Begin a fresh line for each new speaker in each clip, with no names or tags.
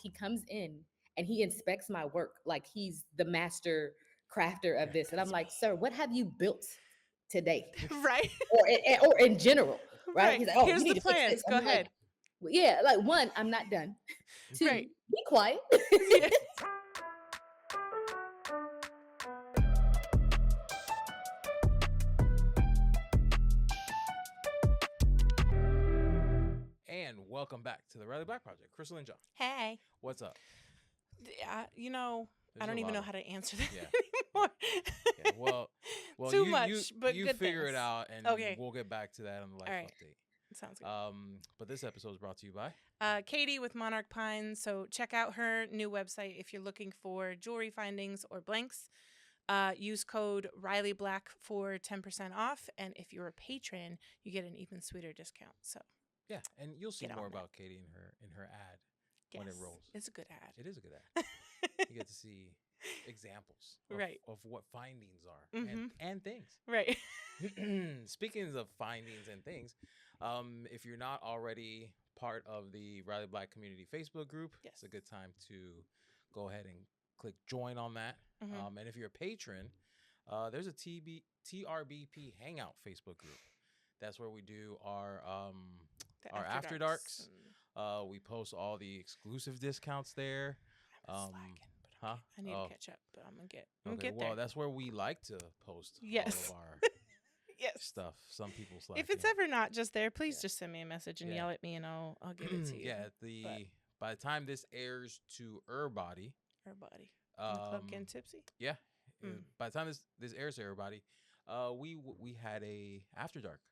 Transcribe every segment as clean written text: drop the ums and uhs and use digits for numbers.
he comes in and he inspects my work like he's the master crafter of this. And I'm like, sir, what have you built today?
Right.
Or in general, right?
Right.
He's like, oh,
Here's
you
the
need to fix this.
plans. Go
I'm like,
ahead.
well, yeah, like one, I'm not done.
Right.
Two, be quiet.
Yeah.
And welcome back to the Riley Black Project. Crystal and John,
Hey.
what's up?
You know, I
There's
don't
a
even
lot
know
of
how to answer that
yeah,
anymore.
yeah. Well,
Too
you
much, but
you
good
figure it
things.
out, and
Okay.
we'll get back to that on the
All
life
right.
update.
Sounds good.
But this episode is brought to you by.
Katie with Monarch Pines. So check out her new website if you're looking for jewelry findings or blanks. Use code Riley Black for 10% off, and if you're a patron, you get an even sweeter discount. So
Yeah, and you'll see
Get
more
on that.
about Katie in her ad when it
yes,
rolls.
it's a good ad.
It is a good ad. You get to see examples
Right.
of what findings are
Mhm.
and things.
Right.
Speaking of findings and things, if you're not already part of the Riley Black Community Facebook group,
Yes.
it's a good time to go ahead and click join on that.
Mhm.
And if you're a patron, there's a TRBP Hangout Facebook group. That's where we do our
The
after
darks
darks.
and-
We post all the exclusive discounts there.
I was slacking, but
Huh?
okay. I need
Oh.
to catch up, but I'm gonna get
Okay, well,
there.
that's where we like to post
Yes.
all of our
Yes.
stuff. Some people slack.
If it's ever not just there, please
Yeah.
just send me a message and
Yeah.
yell at me, and I'll get it to you.
Yeah,
But
by the time this airs to everybody,
everybody in the club getting tipsy.
yeah,
Mm.
by the time this airs to everybody, we had a after dark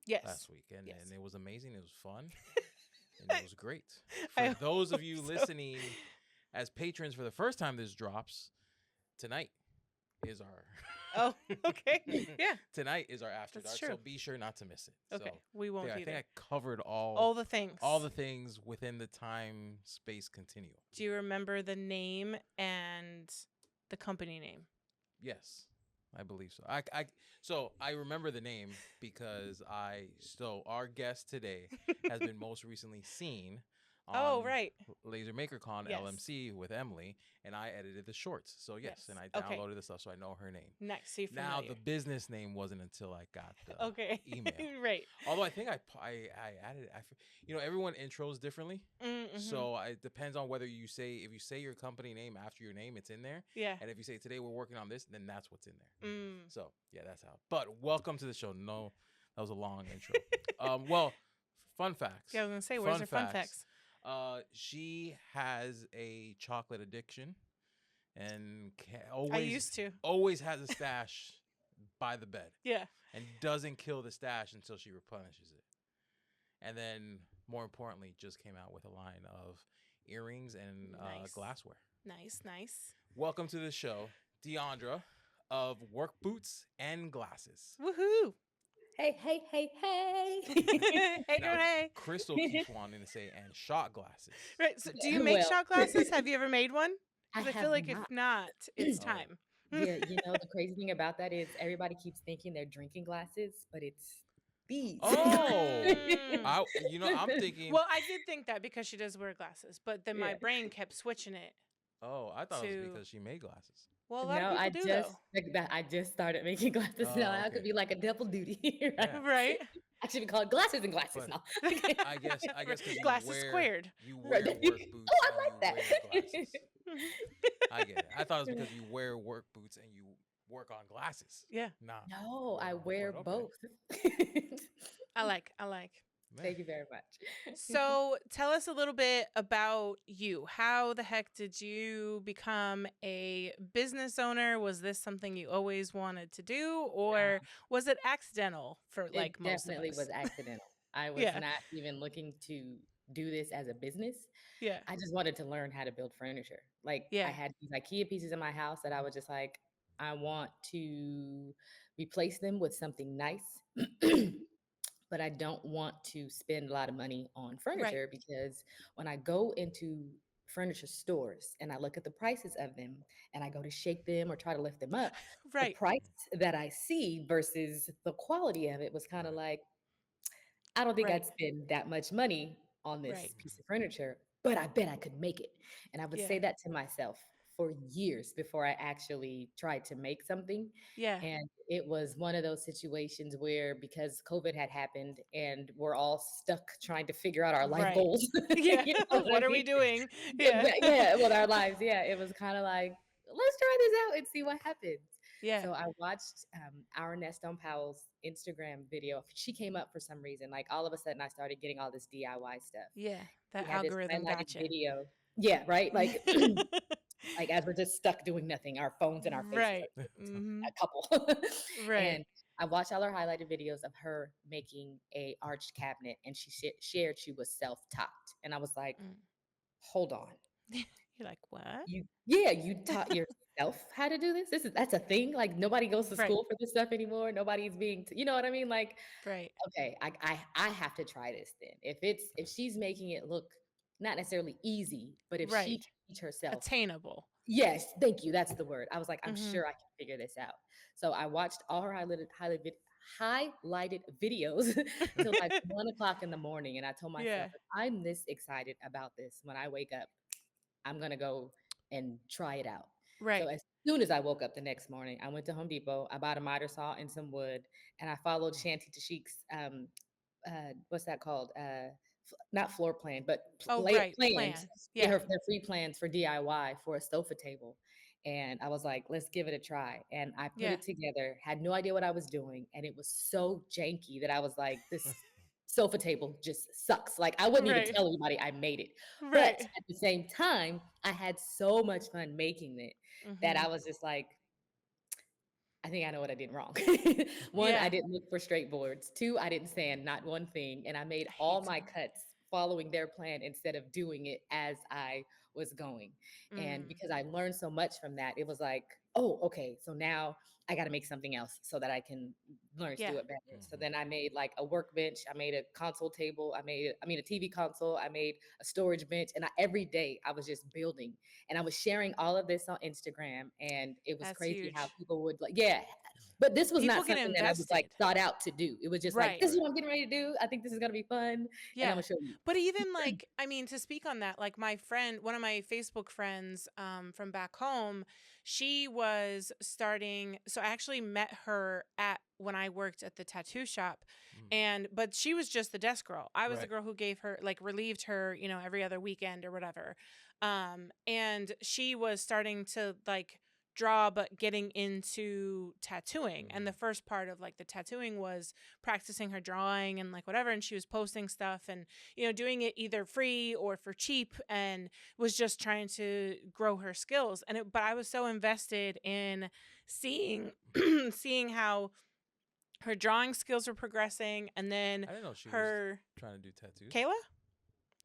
Yes.
last week, and
Yes.
it was amazing. It was fun, and it was great.
I
For those of you
hope so.
listening as patrons for the first time this drops, tonight is our
Oh, okay. Yeah.
tonight is our after
That's
dark, so
true.
be sure not to miss it.
Okay.
So,
We won't
yeah, I
be
think
there.
I covered
All the things.
all the things within the time space continuum.
Do you remember the name and the company name?
Yes, I believe so. So I remember the name because our guest today has been most recently seen on
Oh, right.
Laser Maker Con
Yes.
LMC with Emily, and I edited the shorts. So yes,
Yes.
and I
Okay.
downloaded the stuff, so I know her name.
Nice. See,
Now
familiar.
the business name wasn't until I got the
Okay.
email.
Right.
Although I think I added it. Everyone intros differently.
Mm-hmm.
So it depends on whether if you say your company name after your name, it's in there.
Yeah.
And if you say today we're working on this, then that's what's in there.
Mm.
So yeah, that's how. But welcome to the show. No, that was a long intro. Well, fun facts.
Yeah, I was gonna say, where's your fun facts?
She has a chocolate addiction, and
I used to.
always has a stash by the bed,
Yeah.
and doesn't kill the stash until she replenishes it. And then, more importantly, just came out with a line of earrings and
Nice.
glassware.
Nice. Nice.
Welcome to the show, Deandra of Work Boots and Glasses.
Woohoo.
Hey, hey, hey, hey.
Hey,
Now,
hey.
Crystal keeps wanting to say and shot glasses.
Right. So do you make
Well-
shot glasses? Have you ever made one?
I
Because I
have
feel like
not.
if not, it's
Oh.
time.
Yeah, the crazy thing about that is everybody keeps thinking they're drinking glasses, but it's these.
Oh,
Mm.
I'm thinking.
Well, I did think that because she does wear glasses, but then my
Yeah.
brain kept switching it.
Oh, I thought it was
to-
because she made glasses.
Well, a lot
No,
of
I
people do
just
though.
like that. I just started making glasses
Oh,
now. I
okay.
could be like a double duty, right?
Yeah.
Right.
I should be called glasses and glasses
But
now.
I guess because you
Glasses
wear
squared.
you wear
Right.
work boots.
Oh, I
and
like
you
that.
wear glasses. I get it. I thought it was because you wear work boots and you work on glasses.
Yeah.
Nah.
No, I wear
But okay.
both.
I like.
Man.
Thank you very much.
So tell us a little bit about you. How the heck did you become a business owner? Was this something you always wanted to do, or was it accidental for like
It
most of
definitely
us?
was accidental. I was
Yeah.
not even looking to do this as a business.
Yeah.
I just wanted to learn how to build furniture. Like
Yeah.
I had these IKEA pieces in my house that I was just like, I want to replace them with something nice. But I don't want to spend a lot of money on furniture because when I go into furniture stores and I look at the prices of them and I go to shake them or try to lift them up, the
Right.
price that I see versus the quality of it was kind of like, I don't think
Right.
I'd spend that much money on this
Right.
piece of furniture. but I bet I could make it. And I would
Yeah.
say that to myself for years before I actually tried to make something.
Yeah.
And it was one of those situations where, because COVID had happened and we're all stuck trying to figure out our life
Right.
goals,
Yeah.
you know what I
What are we
mean?
doing?
Yeah,
Yeah.
yeah, with our lives. Yeah, it was kind of like, let's try this out and see what happens.
Yeah.
So I watched our Nest on Powell's Instagram video. She came up for some reason. Like all of a sudden, I started getting all this DIY stuff.
Yeah. That
He had this
algorithm
highlighted
gotcha.
video. Yeah, right. Like, like as we're just stuck doing nothing, our phones in our faces,
Right.
like
Mm-hmm.
a couple.
Right.
And I watched all her highlighted videos of her making a arched cabinet, and she shared she was self-taught, and I was like,
Mm.
hold on.
You're like, what?
You taught yourself how to do this? That's a thing? Like, nobody goes to
Right.
school for this stuff anymore. Nobody's being, you know what I mean? Like,
Right.
okay, I have to try this then. If she's making it look not necessarily easy, but if she
Right.
can teach herself.
Attainable.
Yes, thank you. That's the word. I was like, I'm
Mm-hmm.
sure I can figure this out. So I watched all her highlighted videos till like 1 o'clock in the morning. And I told
Yeah.
myself, if I'm this excited about this when I wake up, I'm gonna go and try it out. So
Right.
as soon as I woke up the next morning, I went to Home Depot. I bought a miter saw and some wood, and I followed Shanti Tashik's what's that called? Not floor plan, but
Oh,
lay
right.
plans.
Plans.
Yeah,
Yeah.
their free plans for DIY for a sofa table. And I was like, let's give it a try. And I put
Yeah.
it together, had no idea what I was doing. And it was so janky that I was like, this sofa table just sucks. Like, I wouldn't even
Right.
tell anybody I made it. But
Right.
at the same time, I had so much fun making it that
Mm-hmm.
I was just like, I think I know what I did wrong. One, I
Yeah.
didn't look for straight boards. Two, I didn't sand not one thing. And I made
I
all
hate
my
sand.
cuts following their plan instead of doing it as I was going. And
Mm.
because I learned so much from that, it was like, oh, okay, so now I got to make something else so that I can learn to
Yeah.
do it better. So
Mhm.
then I made like a workbench, I made a console table, I mean a TV console, I made a storage bench, and every day I was just building, and I was sharing all of this on Instagram, and it was
That's
crazy how
huge.
people would like, yeah. But this was
People
not
get
something that I was like
invested.
thought out to do. It was just like,
Right.
this is
Right.
what I'm getting ready to do. I think this is gonna be fun, and I'm
Yeah.
gonna show you.
But even like, I mean, to speak on that, like my friend, one of my Facebook friends from back home, she was starting. So I actually met her at when I worked at the tattoo shop.
Mm.
But she was just the desk girl. I was the
Right.
girl who gave her, like, relieved her, every other weekend or whatever. And she was starting to like draw, but getting into tattooing. And the
Mhm.
first part of like the tattooing was practicing her drawing and like whatever, and she was posting stuff and doing it either free or for cheap, and was just trying to grow her skills. But I was so invested in seeing seeing how her drawing skills were progressing, and then
I didn't know she was
her
trying to do tattoos.
Kayla,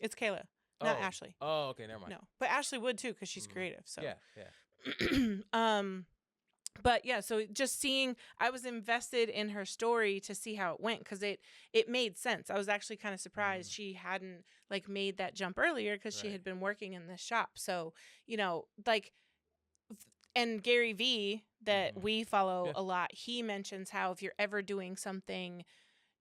it's Kayla, not
Oh.
Ashley.
Oh, okay, never mind.
No, but Ashley would too because she's
Mhm.
creative. So
Yeah, yeah.
but yeah, so just seeing, I was invested in her story to see how it went, because it made sense. I was actually kind of surprised
Mhm.
she hadn't like made that jump earlier, because she
Right.
had been working in this shop. So like, and Gary V that
Mhm.
we follow
Yeah.
a lot, he mentions how if you're ever doing something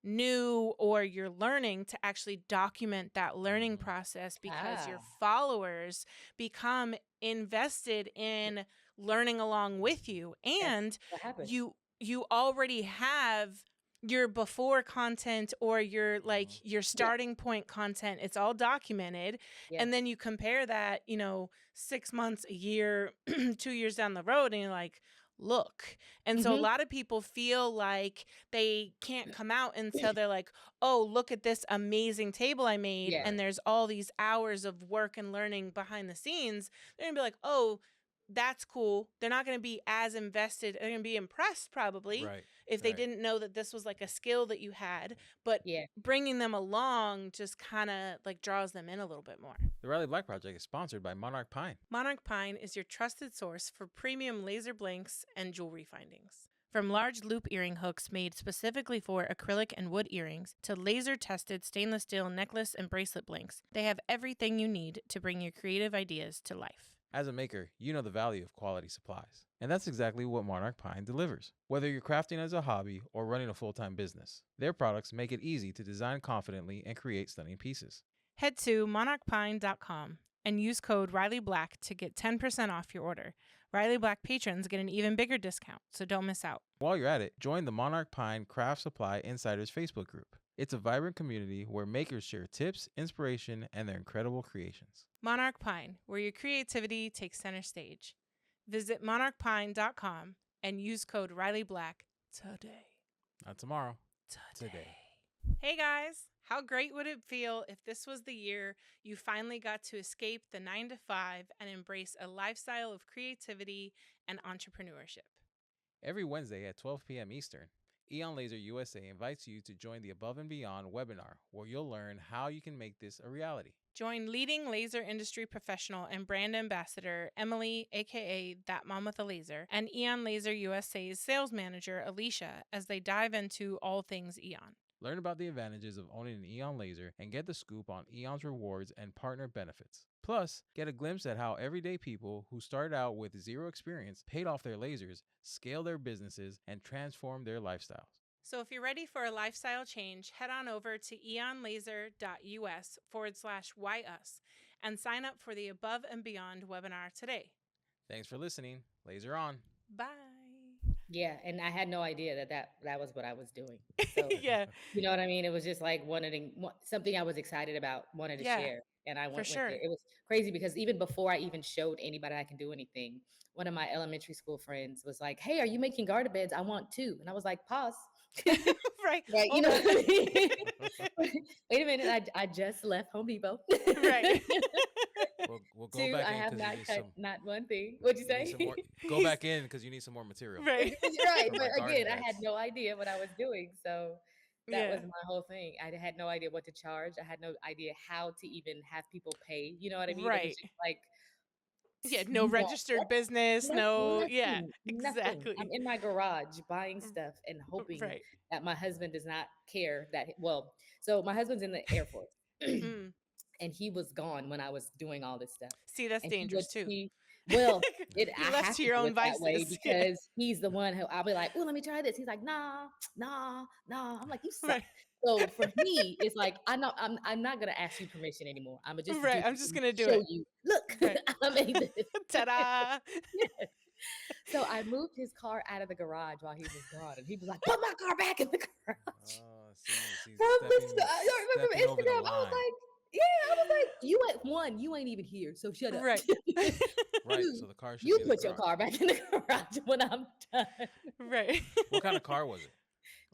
new or you're learning, to actually document that learning
Mhm.
process, because your
Ah,
followers become invested in learning along with you,
that's
and
what happens.
you already have your before content, or your like
Mhm.
your
Yeah,
starting point content. It's all documented,
yes.
and then you compare that 6 months, a year, 2 years down the road, and you're like, look. And so a
Hmm.
lot of people feel like they can't come out until they're like, oh, look at this amazing table I made.
Yeah.
And
Right.
there's all these hours of work and learning behind the scenes. They're going to be like, oh, that's cool. They're not going to be as invested. They're going to be impressed probably
Right.
if they
Right.
didn't know that this was like a skill that you had. But
Yeah.
bringing them along just kind of like draws them in a little bit more.
The Riley Black Project is sponsored by Monarch Pine.
Monarch Pine is your trusted source for premium laser blanks and jewelry findings. From large loop earring hooks made specifically for acrylic and wood earrings to laser tested stainless steel necklace and bracelet blanks, they have everything you need to bring your creative ideas to life.
As a maker, you know the value of quality supplies. And that's exactly what Monarch Pine delivers. Whether you're crafting as a hobby or running a full-time business, their products make it easy to design confidently and create stunning pieces.
Head to monarchpine.com and use code Riley Black to get 10% off your order. Riley Black patrons get an even bigger discount, so don't miss out.
While you're at it, join the Monarch Pine Craft Supply Insiders Facebook group. It's a vibrant community where makers share tips, inspiration, and their incredible creations.
Monarch Pine, where your creativity takes center stage. Visit monarchpine.com and use code Riley Black today.
Not tomorrow. Today.
Hey guys, how great would it feel if this was the year you finally got to escape the 9-to-5 and embrace a lifestyle of creativity and entrepreneurship?
Every Wednesday at 12 p.m. Eastern, Eon Laser USA invites you to join the Above and Beyond webinar, where you'll learn how you can make this a reality.
Join leading laser industry professional and brand ambassador Emily, aka That Mom with a Laser, and Eon Laser USA's sales manager Alicia as they dive into all things Eon.
Learn about the advantages of owning an Eon Laser and get the scoop on Eon's rewards and partner benefits. Plus, get a glimpse at how everyday people who started out with zero experience paid off their lasers, scaled their businesses, and transformed their lifestyles.
So if you're ready for a lifestyle change, head on over to eonlaser.us/whyus and sign up for the Above and Beyond webinar today.
Thanks for listening. Laser on.
Bye.
Yeah, and I had no idea that was what I was doing. So,
Yeah,
you know what I mean? It was just like something I was excited about, wanted to
Yeah,
share, and I went with
sure.
it. It was crazy because even before I even showed anybody I can do anything, one of my elementary school friends was like, "Hey, are you making garter beds? I want to." And I was like, "Pause."
Right.
Right, you know
Hold
what
on.
I mean? Wait a minute, I just left Home Depot.
Right.
We'll go
Two,
back
I
in
have
because you
not
need
cut
some.
not one thing. What'd you
You need
say?
some more. Go back in because you need some more material.
Right.
You're right,
For
but
my garden
again, I had
beds.
no idea what I was doing, so that
Yeah.
was my whole thing. I had no idea what to charge. I had no idea how to even have people pay. You know what I mean? It was
Right.
just like,
Yeah, no
you want what?
registered business, no, yeah,
Nothing. I'm
exactly.
in my garage buying stuff and hoping
Right.
that my husband does not care that, well, so my husband's in the Air Force.
Mm.
And he was gone when I was doing all this stuff.
See, that's
And he would
dangerous too.
see, well,
You're
I
left
have
to
to
your
do
own
it that way
vices. Yeah.
because he's the one who I'll be like, "Oh, let me try this." He's like, "Nah, nah, nah." I'm like, "You suck."
Right.
So for me, it's like I know I'm not gonna ask you permission anymore. I'm gonna just do
Right.
it
I'm just
and
gonna do
show
it.
you. Look,
Right.
I made this.
Ta-da.
Yes. So I moved his car out of the garage while he was gone, and he was like, "Put my car back in the garage."
See,
From this,
stepping,
I don't remember
stepping over the
Instagram. I was
line.
like, "Yeah," I was like, "You ain't one. You ain't even here. So shut up."
Right.
Right,
Two,
so the car should
you
be in the
put your
garage.
car back in the garage when I'm done.
Right.
What kind of car was it?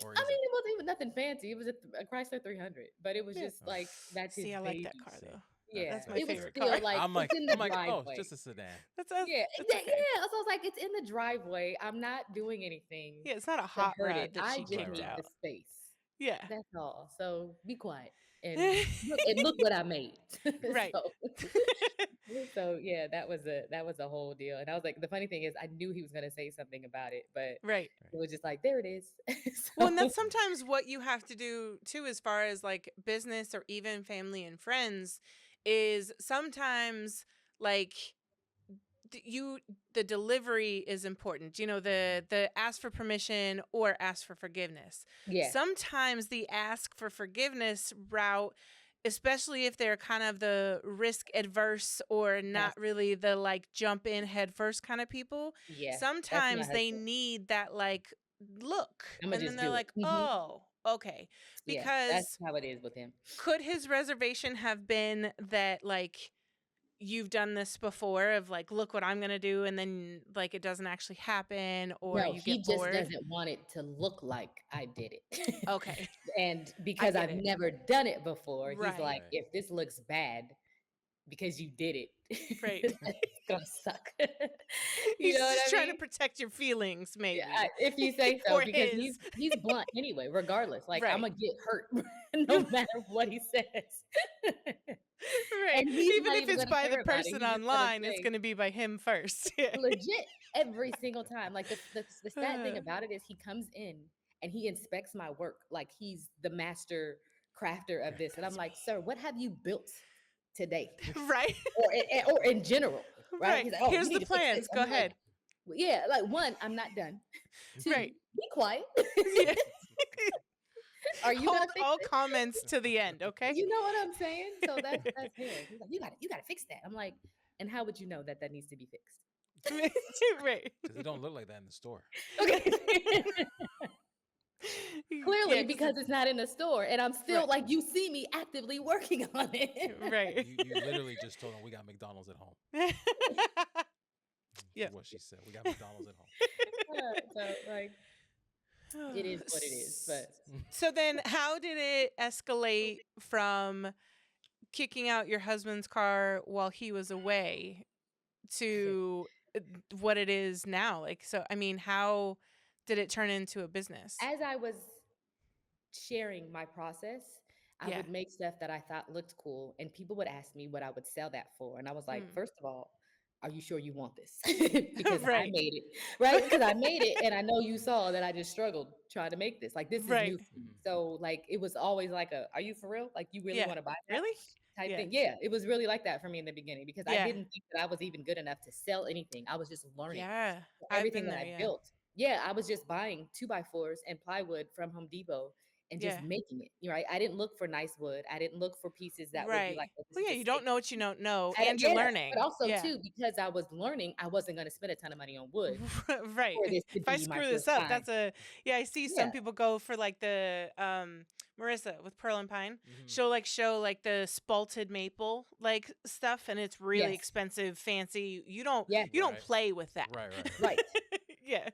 Or
I
is
mean,
it?
it wasn't even nothing fancy. It was a Chrysler 300, but it was
Yeah.
just like that's his
See, I like that
baby.
car
See.
though.
Yeah,
That's my
it was
favorite
still
car.
like
I'm like,
it's in the
oh,
driveway.
it's just a sedan.
That's
Yeah,
okay.
yeah. So I was like, it's in the driveway. I'm not doing anything
Yeah, it's not a
to
hot
hurt
rod
it.
that
I
she
just
Right,
kicked
need
right.
the
out.
space.
Yeah.
That's all. So be quiet and look what I made.
Right.
So yeah, that was a whole deal. And I was like, the funny thing is, I knew he was gonna say something about it, but
Right.
it was just like, there it is.
Well, and
So
that's sometimes what you have to do too, as far as like business or even family and friends, is sometimes like the delivery is important. You know, the ask for permission or ask for forgiveness.
yeah,
Sometimes the ask for forgiveness route, especially if they're kind of the risk adverse or not
yes,
really the like jump in head first kind of people,
yeah. That's my
sometimes they
husband.
need that like look,
I'm gonna
and then
just
they're
do it.
like, oh, okay.
Yeah, that's
Because
how it is with him.
could his reservation have been that like you've done this before of like, look what I'm gonna do, and then like it doesn't actually happen, or
No,
you
he
get
just
bored?
doesn't want it to look like I did it.
Okay.
And
I
because
get
I've
it.
never done it before, he's
Right.
like,
Right.
if this looks bad because you did it,
Right.
it's gonna suck. You
He's
know what
just
I
trying to
mean?
protect your feelings,
Yeah,
maybe.
if you say so,
Or
because
his.
he's blunt anyway, regardless. Like I'm
Right.
gonna get hurt no matter what he says.
Right.
And he's
Even
not
if
even
it's
gonna
by the
care about it.
person
He's just gonna
online, it's
say,
going to be by him first. Yeah.
legit every single time. Like the sad thing about it is he comes in and he inspects my work like he's the master crafter of this. And I'm
That's
like, sir, what have you built today?
right.
Or in general, right?
Right.
He's like, oh,
Here's
you need
the
to fix this.
plans. Go
I'm like,
ahead.
well, yeah, like one, I'm not done. Two,
Right.
be quiet.
Yeah.
Are you gonna
Hold
fix
all
it?
comments to the end, okay?
You know what I'm saying? So that's his. He's like, you gotta fix that. I'm like, and how would you know that that needs to be fixed?
Right.
Because it don't look like that in the store.
Okay.
Yeah,
Clearly,
because
because it's not in the store, and I'm still
right,
like, you see me actively working on it.
right.
You literally just told them we got McDonald's at home.
Yeah.
What she said. We got McDonald's at home.
So like, it is what it is. But
So then, how did it escalate from kicking out your husband's car while he was away to what it is now? Like, so, I mean, how did it turn into a business?
as I was sharing my process, I
Yeah.
would make stuff that I thought looked cool, and people would ask me what I would sell that for. And I was like,
Mm.
first of all, are you sure you want this? Because I
Right.
made it, right? Because I made it, and I know you saw that I just struggled trying to make this. Like, this is
Right.
new for me. So, like, it was always like a, are you for real? Like, you really
Yeah.
want to buy that?
Really?
Type
Yeah.
thing. Yeah, it was really like that for me in the beginning because I
Yeah.
didn't think that I was even good enough to sell anything. I was just learning.
Yeah.
So
I've
everything
been
that
there.
I
Yeah.
built, yeah, I was just buying 2x4s and plywood from Home Depot and just
Yeah.
making it. Right. I didn't look for nice wood. I didn't look for pieces that would be like,
Right.
oh, this
Well,
is
yeah,
just
you don't
stick.
know what you don't know,
I
and you're
yeah, but
learning.
also
Yeah.
too, because I was learning, I wasn't going to spend a ton of money on wood
Right.
for this to
If I
be my
screw this
first
up,
time.
that's a yeah. I see some
Yeah.
people go for like the Marissa with Pearl and Pine.
Mhm.
She'll like show like the spalted maple like stuff, and it's really
Yes.
expensive, fancy.
Yeah.
You don't
Right.
play with that.
Right.
Yeah.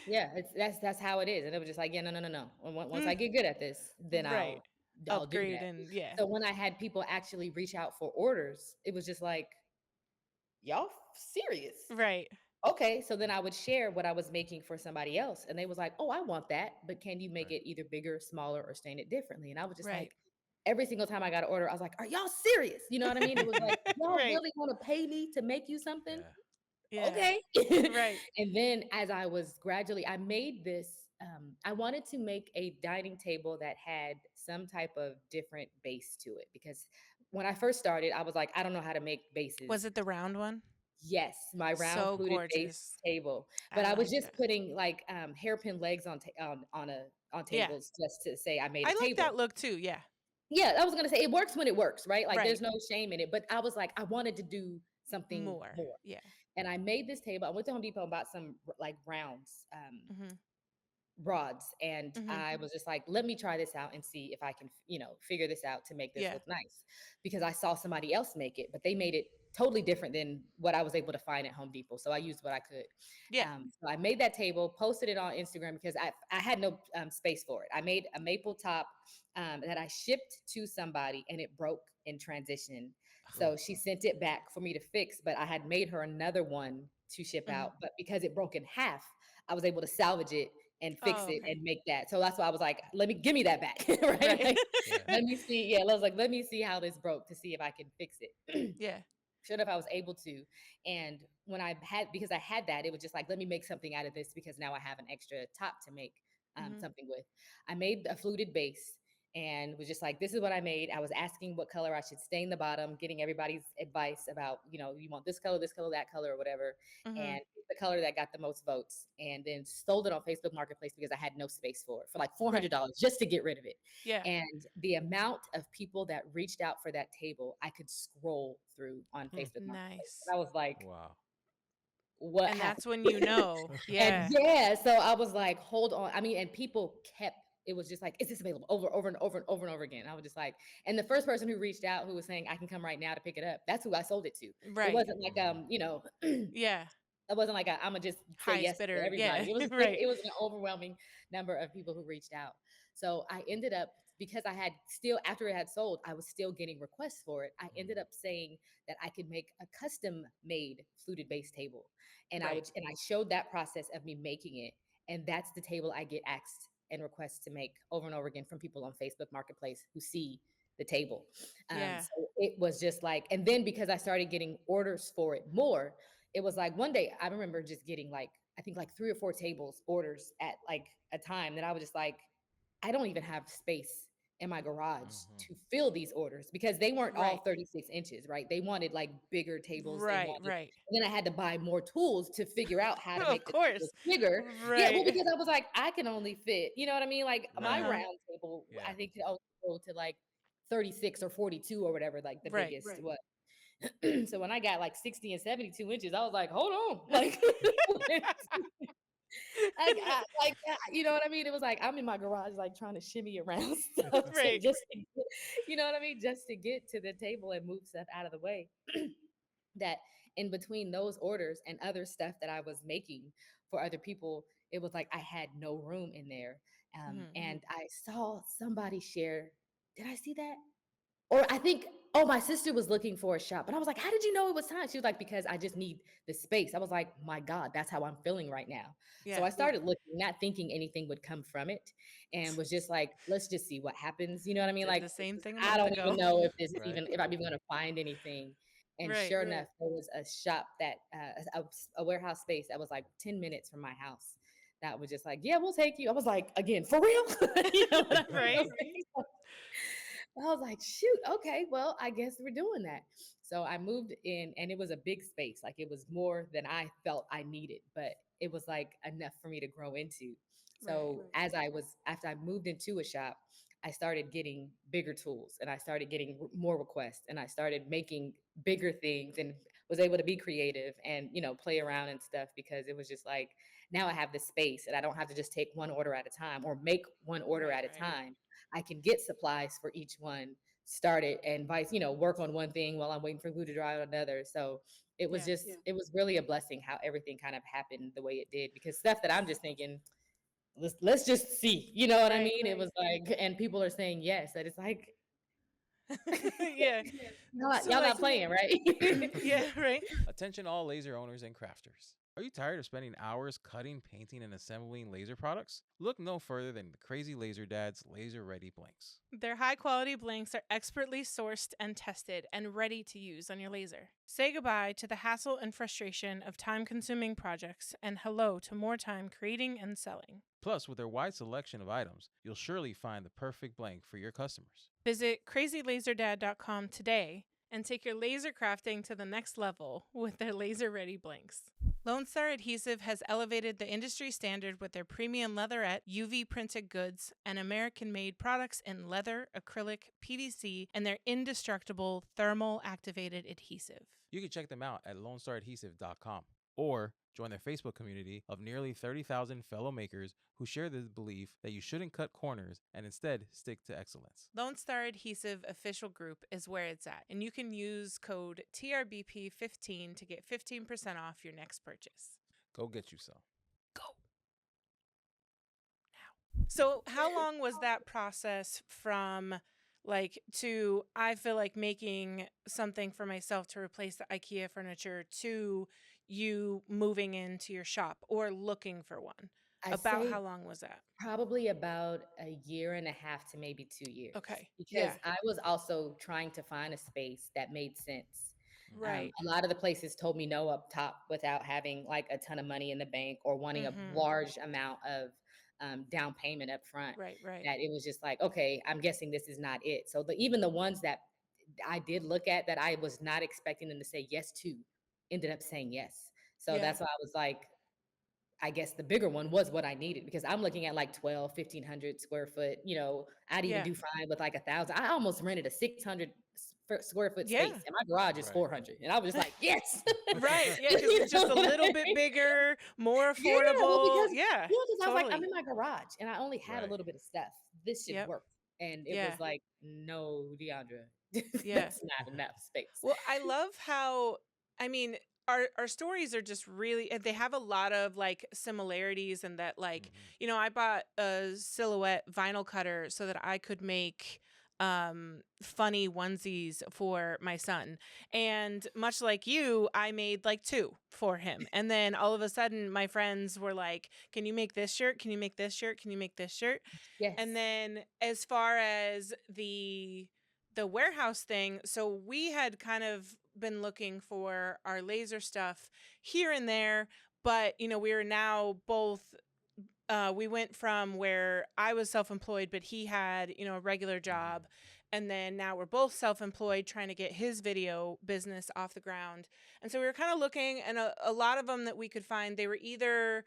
Yeah. That's how it is. And it was just like, yeah, no, no, no, no. Once
Mm,
I get good at this, then
right.
I'll do
Upgrade
that.
and yeah.
So when I had people actually reach out for orders, it was just like, y'all serious?
Right.
Okay, so then I would share what I was making for somebody else, and they was like, "Oh, I want that, but can you make
Right.
it either bigger, smaller, or stain it differently?" And I was just
Right.
like, every single time I got an order, I was like, "Are y'all serious?" You know what I mean? It was like, "Y'all
Right.
really want to pay me to make you something?"
Yeah.
Yeah.
Okay.
Right.
And then as I was gradually, I made this. I wanted to make a dining table that had some type of different base to it because when I first started, I was like, I don't know how to make bases.
Was it the round one?
Yes, my round
So
fluted base
gorgeous.
table,
I
but I was
like
just
it.
putting like hairpin legs on
Yeah.
tables just to say I made
I
a
like
table.
that look too. Yeah.
Yeah, I was gonna say it works when it works, right? Like
Right.
there's no shame in it. But I was like, I wanted to do something
More.
more,
Yeah.
and I made this table. I went to Home Depot and bought some like rounds,
Mhm.
rods, and
Mhm.
I was just like, let me try this out and see if I can, figure this out to make this
Yeah.
look nice. Because I saw somebody else make it, but they made it totally different than what I was able to find at Home Depot. So I used what I could.
Yeah.
So I made that table, posted it on Instagram because I had no space for it. I made a maple top that I shipped to somebody and it broke in transition. So she sent it back for me to fix, but I had made her another one to ship
Mhm.
out. But because it broke in half, I was able to salvage it and fix
Oh,
it
okay.
and make that. So that's why I was like, give me that back. Right.
Right.
Like,
Yeah.
let me see. Yeah. I was like, let me see how this broke to see if I can fix it.
Yeah.
Should if I was able to. And when because I had that, it was just like, let me make something out of this because now I have an extra top to make
Mhm.
something with. I made a fluted base and was just like, this is what I made. I was asking what color I should stain the bottom, getting everybody's advice about, you want this color, that color, or whatever.
Mhm.
And the color that got the most votes. And then sold it on Facebook Marketplace because I had no space for it for like
Right.
$400 just to get rid of it.
Yeah.
And the amount of people that reached out for that table, I could scroll through on
Hmm.
Facebook Marketplace.
Nice.
And I was like,
Wow.
what
And
happened?
that's when you know.
And
Yeah.
yeah, so I was like, hold on. I mean, and people kept, it was just like, is this available over and over and over and over again? I was just like, and the first person who reached out who was saying, I can come right now to pick it up, that's who I sold it to. It
Right.
wasn't like,
Yeah.
it wasn't like I'm gonna just say
Highest
yes to
bidder. Yeah.
everybody. It was
Right.
it was an overwhelming number of people who reached out. So I ended up because I had still after it had sold, I was still getting requests for it. I ended up saying that I could make a custom made fluted base table, and
Right.
I showed that process of me making it, and that's the table I get asked and requests to make over and over again from people on Facebook Marketplace who see the table.
Yeah.
So it was just like, and then because I started getting orders for it more, it was like one day I remember just getting like I think like 3 or 4 tables orders at like a time that I was just like I don't even have space in my garage
Mhm.
to fill these orders because they weren't all
Right.
36 inches, right? They wanted like bigger tables. They
Right.
wanted,
Right.
and then I had to buy more tools to figure out how to
Of
make the tables
course.
bigger. Yeah, well,
Right.
because I was like, I can only fit, you know what I mean? Like my
Right.
Uh-huh.
round table, I
Yeah.
think could only go to like 36 or 42 or whatever, like the
Right.
biggest was. So when I got like 60 and 72 inches, I was like, hold on. Like, you know what I mean? It was like I'm in my garage, like trying to shimmy around stuff to
Right.
you know what I mean, just to get to the table and move stuff out of the way. That in between those orders and other stuff that I was making for other people, it was like I had no room in there.
Mhm.
And I saw somebody share. Did I see that? Or I think, oh, my sister was looking for a shop. And I was like, how did you know it was time? She was like, because I just need the space. I was like, my God, that's how I'm feeling right now. So
Yeah.
I started looking, not thinking anything would come from it, and was just like, let's just see what happens. You know what I mean?
Did
Like,
the same thing a
I
month
don't even
ago.
know if
Right.
if I'm even going to find anything. And
Right.
sure enough, there was a shop that, a warehouse space that was like 10 minutes from my house. That was just like, yeah, we'll take you. I was like, again, for real? You know what I
Right.
mean? I was like, shoot, okay, well, I guess we're doing that. So I moved in and it was a big space. Like it was more than I felt I needed, but it was like enough for me to grow into.
Right.
So after I moved into a shop, I started getting bigger tools and I started getting more requests and I started making bigger things and was able to be creative and, play around and stuff because it was just like, now I have the space and I don't have to just take one order at a time or make one order
Right.
at a
Right.
time. I can get supplies for each one, start it and work on one thing while I'm waiting for glue to dry on another. So
Yeah.
it was really a blessing how everything kind of happened the way it did because stuff that I'm just thinking, let's just see, you know what I
Right.
mean? It was like, and people are saying yes, that it's like,
Yeah. So
y'all
like
not playing, right?
yeah, right.
Attention all laser owners and crafters. Are you tired of spending hours cutting, painting, and assembling laser products? Look no further than the Crazy Laser Dad's Laser Ready Blanks.
Their high quality blanks are expertly sourced and tested and ready to use on your laser. Say goodbye to the hassle and frustration of time consuming projects and hello to more time creating and selling.
Plus, with their wide selection of items, you'll surely find the perfect blank for your customers.
Visit crazylaserdad.com today and take your laser crafting to the next level with their laser ready blanks. Lone Star Adhesive has elevated the industry standard with their premium leatherette, UV printed goods, and American made products in leather, acrylic, PVC, and their indestructible thermal activated adhesive.
You can check them out at lonestaradhesive.com or join their Facebook community of nearly 30,000 fellow makers who share the belief that you shouldn't cut corners and instead stick to excellence.
Lone Star Adhesive official group is where it's at, and you can use code TRBP15 to get 15% off your next purchase.
Go get you some.
Go now. So, how long was that process from I feel like making something for myself to replace the IKEA furniture to you moving into your shop or looking for one?
I
About
say
how long was that?
probably about a year and a half to maybe 2 years
Okay.
because
Yeah.
I was also trying to find a space that made sense.
Right.
A lot of the places told me no up top without having like a ton of money in the bank or wanting a
Mhm.
large amount of down payment up front.
Right, right.
That it was just like, okay, I'm guessing this is not it. So even the ones that I did look at that I was not expecting them to say yes to ended up saying yes. So
Yeah.
that's why I was like, I guess the bigger one was what I needed because I'm looking at like 12, 1,500 square foot, I'd even
Yeah.
do fine with like 1,000. I almost rented a 600 square foot space
Yeah.
and my garage is
Right.
400. And I was just like, yes.
Right. Yeah, cuz
You
it's
know
just a
what I
little bit
mean?
bigger, more
Yeah, well,
affordable.
because
Yeah.
I was like, I'm
Totally.
in my garage and I only had a
Right.
little bit of stuff. This should
Yep.
work. And it
Yeah.
was like, no, Deandra,
Yeah.
that's not enough space.
Well, I love how I mean our stories are just really they have a lot of like similarities and that
Mhm.
I bought a silhouette vinyl cutter so that I could make funny onesies for my son. And much like you, I made like two for him. And then all of a sudden my friends were like, "Can you make this shirt? Can you make this shirt? Can you make this shirt?" And
Yes.
then as far as the warehouse thing, so we had kind of been looking for our laser stuff here and there, but we are now both we went from where I was self-employed, but he had, a regular job. And then now we're both self-employed trying to get his video business off the ground. And so we were kind of looking, and a lot of them that we could find, they were either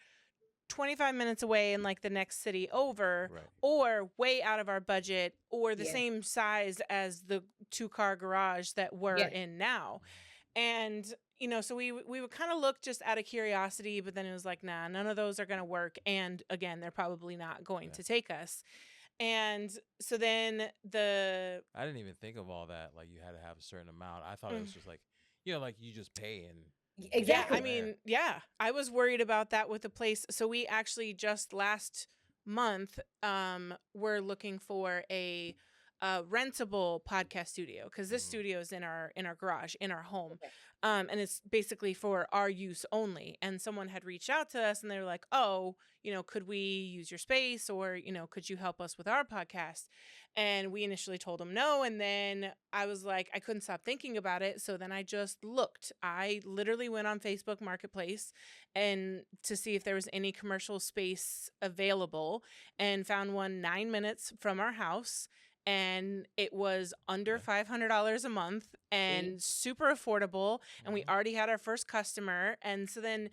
25 minutes away in like the next city over,
Right.
or way out of our budget, or the
Yeah.
same size as the 2-car garage that we're
Yeah.
in now. And so we would kind of look just out of curiosity, but then it was like, nah, none of those are going to work, and again, they're probably not going to take us. And so then
I didn't even think of all that. Like you had to have a certain amount. I thought it was
Mm.
just like, like you just pay and
Exactly.
Yeah, I mean, yeah, I was worried about that with the place. So we actually just last month were looking for a rentable podcast studio, because this studio is in our garage, in our home.
Okay.
And it's basically for our use only. And someone had reached out to us and they were like, oh, could we use your space, or could you help us with our podcast? And we initially told them no. And then I was like, I couldn't stop thinking about it. So then I just looked. I literally went on Facebook Marketplace and to see if there was any commercial space available, and found one 9 minutes from our house. And it was under $500 a month and super affordable. And we already had our first customer. And so then,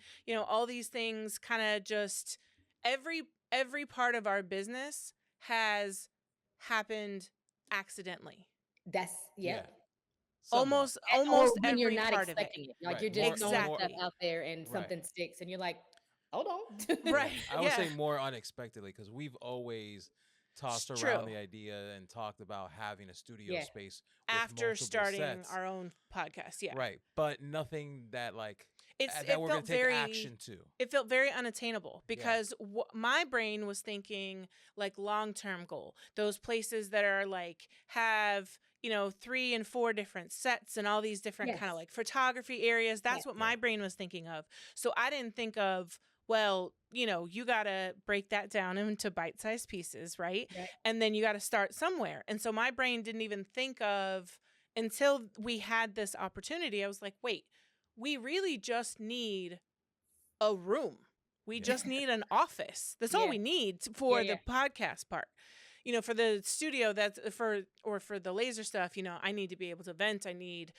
all these things kind of just every part of our business has happened accidentally.
That's
somewhat.
Almost
or when you're
every
not
part of it.
expecting it. Like
Right.
you're just throwing stuff
Exactly.
out there and
Right.
something sticks and you're like, hold on.
Right.
I would say
Yeah.
more unexpectedly, because we've always tossed
It's
around
true.
the idea and talked about having a studio
Yeah.
space with
After
multiple
starting
sets.
our own podcast. Yeah.
Right, but nothing that like
It
that we're gonna
felt
take
very
action to.
it felt very unattainable, because my brain was thinking like long-term goal. Those places that are like have 3 and 4 different sets and all these different kind of
Yes.
like photography areas. That's
Yeah.
what my brain was thinking of. So I didn't think of, well, you got to break that down into bite-sized pieces, right?
Right.
And then you got to start somewhere. And so my brain didn't even think of, until we had this opportunity. I was like, wait, we really just need a room. We just need an office. That's all
Yeah.
we need for
Yeah.
the podcast part. For the studio, that's for the laser stuff, I need to be able to vent. I need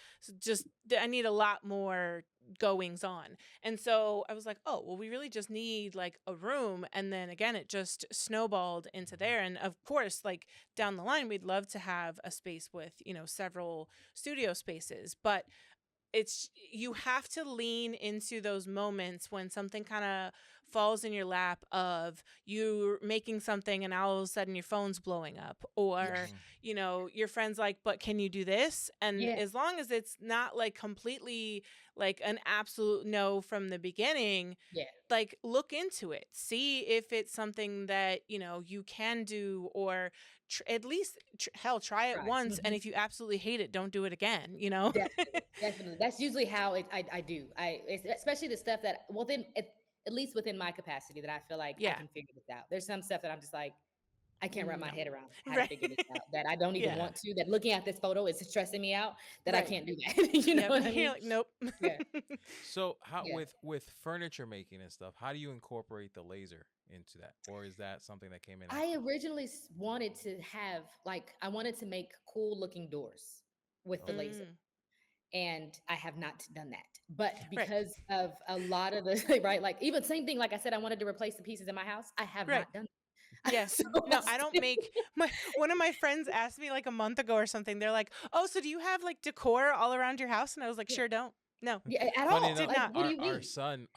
a lot more goings on. And so I was like, oh, well, we really just need like a room. And then again, it just snowballed into there. And of course, like down the line, we'd love to have a space with, several studio spaces. But you have to lean into those moments when something kind of falls in your lap, of you making something and all of a sudden your phone's blowing up, or your friend's like, but can you do this? And
Yeah.
as long as it's not like completely like an absolute no from the beginning,
Yeah.
like look into it, see if it's something that you can do, or at least try it
Try.
once. And if you absolutely hate it, don't do it again.
Definitely. That's usually how I do. Especially the stuff that, well, then at least within my capacity, that I feel like I
Yeah.
can figure this out. There's some stuff that I'm just like, I can't wrap my
No.
head around how
Right.
to figure this out. That I don't even
Yeah.
want to. That looking at this photo is stressing me out. That I
Right.
can't do that. You know
Yep.
what I
You're
mean?
like, nope.
Yeah.
So how
Yeah.
with furniture making and stuff, how do you incorporate the laser into that, or is that something that came in?
I originally wanted to have, like, I wanted to make cool looking doors with the laser.
Mm.
And I have not done that. But
Right.
because of a lot of the right, like even same thing, like I said, I wanted to replace the pieces in my house. I have
Right.
not done that.
Yeah.
So
No, I don't make one of my friends asked me like a month ago or something. They're like, "Oh, so do you have like decor all around your house?" And I was like,
Yeah.
"Sure don't." No.
Yeah, at
Funny
all.
enough,
Did
Like,
not.
what do you
our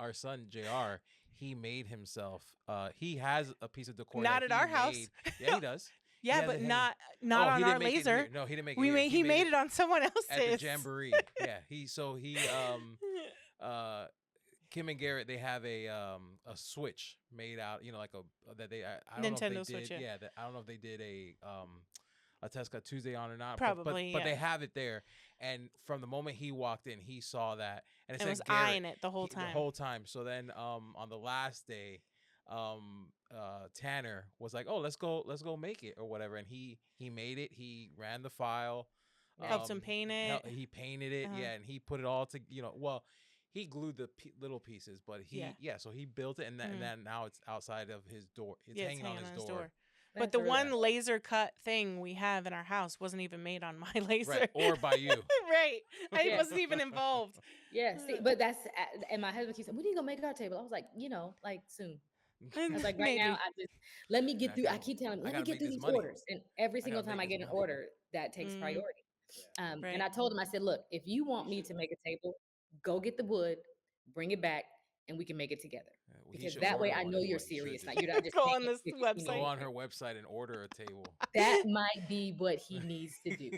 mean?
son JR, he made himself. He has a piece of decor
Not
that
at our
he
house.
made. Yeah, he does. He
Yeah,
has
but
it hanging.
not
Oh,
on
he
our
didn't make it
laser.
here. No, he didn't make it here.
He made it on someone else's.
at the jamboree. Yeah, he Kim and Garrett, they have a Switch made out, like that they I don't know if
Nintendo
they
Switch,
did.
yeah.
I don't know if they did a Tesca Tuesday on or not.
Probably,
but they
yeah.
have it there. And from the moment he walked in, he saw that and it
And
said
was
Garrett
eyeing it the whole time.
The whole time. So then on the last day, Tanner was like, "Oh, let's go make it or whatever," and he made it. He ran the file,
Helped him paint it.
He painted it,
Uh-huh.
yeah, and he put it all to well. he glued the little pieces, but
Yeah.
so he built it, and
Mm.
then now it's outside of his door. It's
Yeah, it's
hanging on
hanging
his
on his
door.
door. But
That's
the
really
one
cool.
laser cut thing we have in our house wasn't even made on my laser.
Right, or by you.
Right. I
Yeah.
wasn't even involved.
Yeah, see, but that's and my husband keeps saying, "When are you gonna make our table?" I was like, like soon. I was like, right now,
Maybe.
I just let me get
I
through. I
gotta,
keep telling him,
I
let me
gotta
get
make
through
this
these
money.
orders, and every
I
single
gotta
time
make
I
this
get an
money.
order, that takes
Mm,
priority.
Yeah.
And
right.
I told him, I said, look, if you want me to make a table, go get the wood, bring it back, and we can make it together.
Well, he
Because
should
that way,
order
I
one.
know
Is
you're
what he should
serious.
do.
Not you're not just
Go
saying
on
it
this
because you
Go
website.
need
on
it.
her website and order a table.
That might be what he needs to do.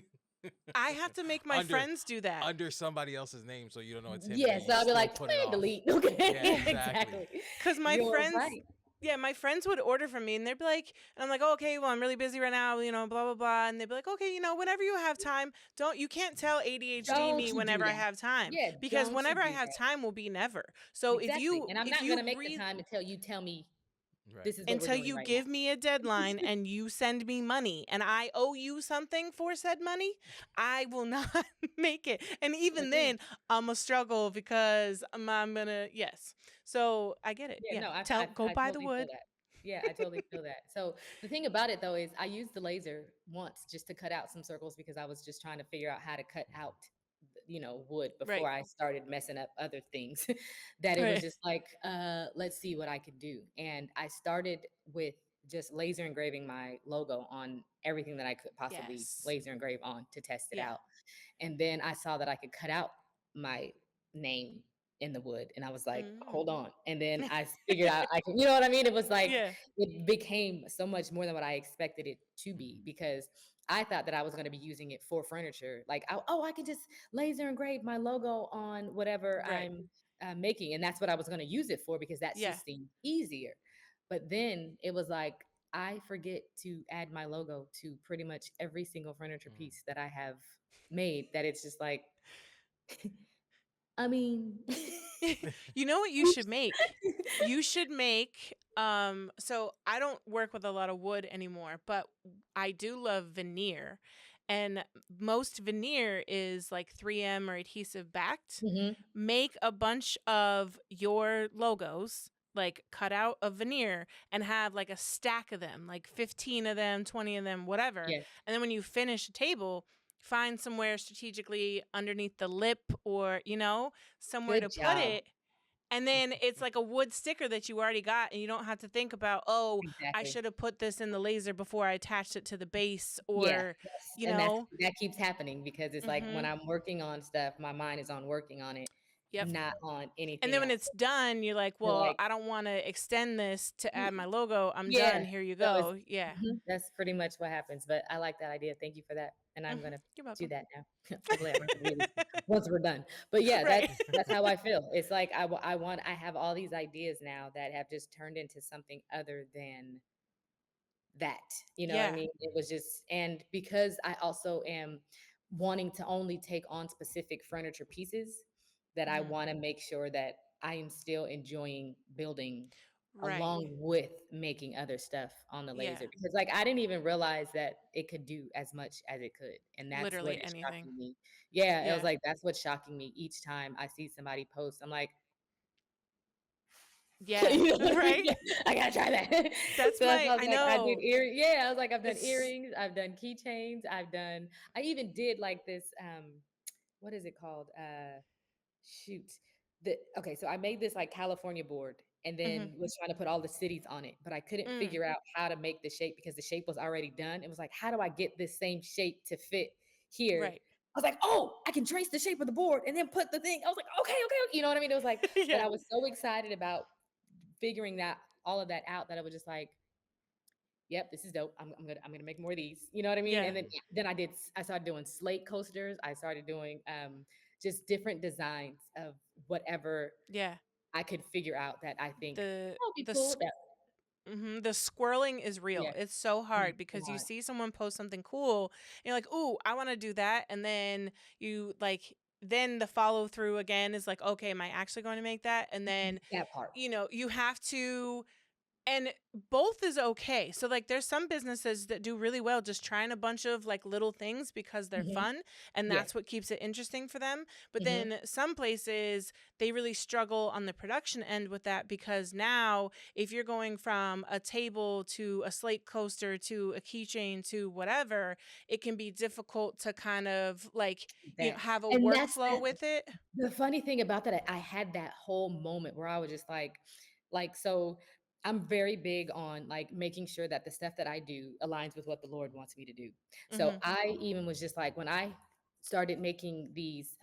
I have to make my
under
friends do that.
under somebody else's name, so you don't know it's him.
Yeah,
Yet
so
you
I'll be
still
like,
put it
man,
off.
delete. Okay,
Yeah, exactly.
exactly.
Because my
You're
friends,
right.
yeah, my friends would order from me and they'd be like, and I'm like, oh, okay, well, I'm really busy right now, blah, blah, blah. And they'd be like, okay, whenever you have time, you can't tell ADHD
Don't
me
you do
whenever I
that.
have time,
Yeah,
because
don't you
whenever I
do
have
that.
time will be never. So
Exactly. And I'm
if
not
you
gonna make the
really,
time tell me
Right.
this is what we're
until
doing
you
right
give me a deadline and you send me money and I owe you something for said money, I will not make it. And
now.
even
Agreed.
then, I'm a struggle because I'm gonna, yes. So I get it.
Yeah,
Yeah.
no,
Go
I
buy the
totally feel
wood.
that. Yeah, I totally feel that. So the thing about it though is I used the laser once just to cut out some circles because I was just trying to figure out how to cut out wood
Right.
before I started messing up other things. That it was
Right.
just like, let's see what I could do. And I started with just laser engraving my logo on everything that I could possibly
Yes.
laser engrave on to test it
Yeah.
out. And then I saw that I could cut out my name in the wood. And I was like,
Mm.
hold on. And then I figured out I can, you know what I mean? It was like,
Yeah.
it became so much more than what I expected it to be because I thought that I was going to be using it for furniture. Like, I can just laser engrave my logo on whatever
Right.
I'm making. And that's what I was going to use it for because that
Yeah.
just seemed easier. But then it was like, I forget to add my logo to pretty much every single furniture
Mm.
piece that I have made that it's just like, I mean,
You know what you
oops.
should make? You should make so I don't work with a lot of wood anymore, but I do love veneer. And most veneer is like 3M or adhesive backed.
Mhm.
Make a bunch of your logos, like cut out of veneer and have like a stack of them, like 15 of them, 20 of them, whatever.
Yes.
And then when you finish a table, find somewhere strategically underneath the lip or, somewhere to
Good
put
job.
it, and then it's like a wood sticker that you already got, and you don't have to think about, oh, I
Exactly.
should have put this in the laser before I attached it to the base,
Yeah.
or, you
And
know.
that keeps happening because it's like when
Mm-hmm.
I'm working on stuff, my mind is on working on it,
Yep.
not on
And
anything
then when
else.
it's done, you're like,
You're
well,
like,
I don't want to extend this to add
"Mm,
my logo. I'm
yeah.
done. Here you
So it's
go. Yeah.
that's pretty much what happens. But I like that idea. Thank you for that. And I'm
Hmm.
gonna
You're
do
welcome.
that now. Hopefully, I don't have to do this once we're done. But yeah,
Right.
that's how I feel. It's like I have all these ideas now that have just turned into something other than that. You know what I
Yeah.
mean? It was just, and because I also am wanting to only take on specific furniture pieces, that I
Hmm.
want to make sure that I am still enjoying building
Right.
along with making other stuff on the
Yeah.
laser because like I didn't even realize that it could do as much as it could, and that's what
Literally
is
anything.
shocking me. Yeah, it was
Yeah.
like that's what's shocking me each time I see somebody post. I'm like,
Yeah.
you know what I mean?
Right.
Yeah, I gotta try that.
That's
So that's
my,
why I was
I
like, I did
know.
yeah, I was like, I've done
It's,
earrings, I've done keychains, I even did like this, what is it called? Shoot. Okay, so I made this like California board and
mm-hmm.
then was trying to put all the cities on it, but I couldn't
Mm,
figure out how to make the shape because the shape was already done. It was like, how do I get this same shape to fit here?
right.
I was like, oh, I can trace the shape of the board and then put the thing. I was like, okay, okay, okay. You know what I mean? It was like, but
Yeah.
I was so excited about figuring that all of that out that I was just like, yep, this is dope. I'm gonna make more of these. You know what I mean?
Yeah.
And then I started doing slate coasters. I started doing just different designs of whatever
Yeah.
I could figure out that I think
The,
that would be
the
cool. That
The swirling is real.
yeah,
It's so
mm,
hard
so
because you
hard.
see someone post something cool and you're like, "Ooh, I want to do that." And then you like then the follow through again is like, "Okay, am I actually going to make that?" And then
That part.
you have to And both is okay. So like there's some businesses that do really well just trying a bunch of like little things because they're
Hmm.
fun and
Yes.
that's what keeps it interesting for them. But
Hmm.
then some places they really struggle on the production end with that because now if you're going from a table to a slate coaster to a keychain to whatever, it can be difficult to kind of like,
That
have a
and that's
workflow with it.
the funny thing about that. I had that whole moment where I was just so I'm very big on like making sure that the stuff that I do aligns with what the Lord wants me to do. So
Mhm.
I even was just like when I started making these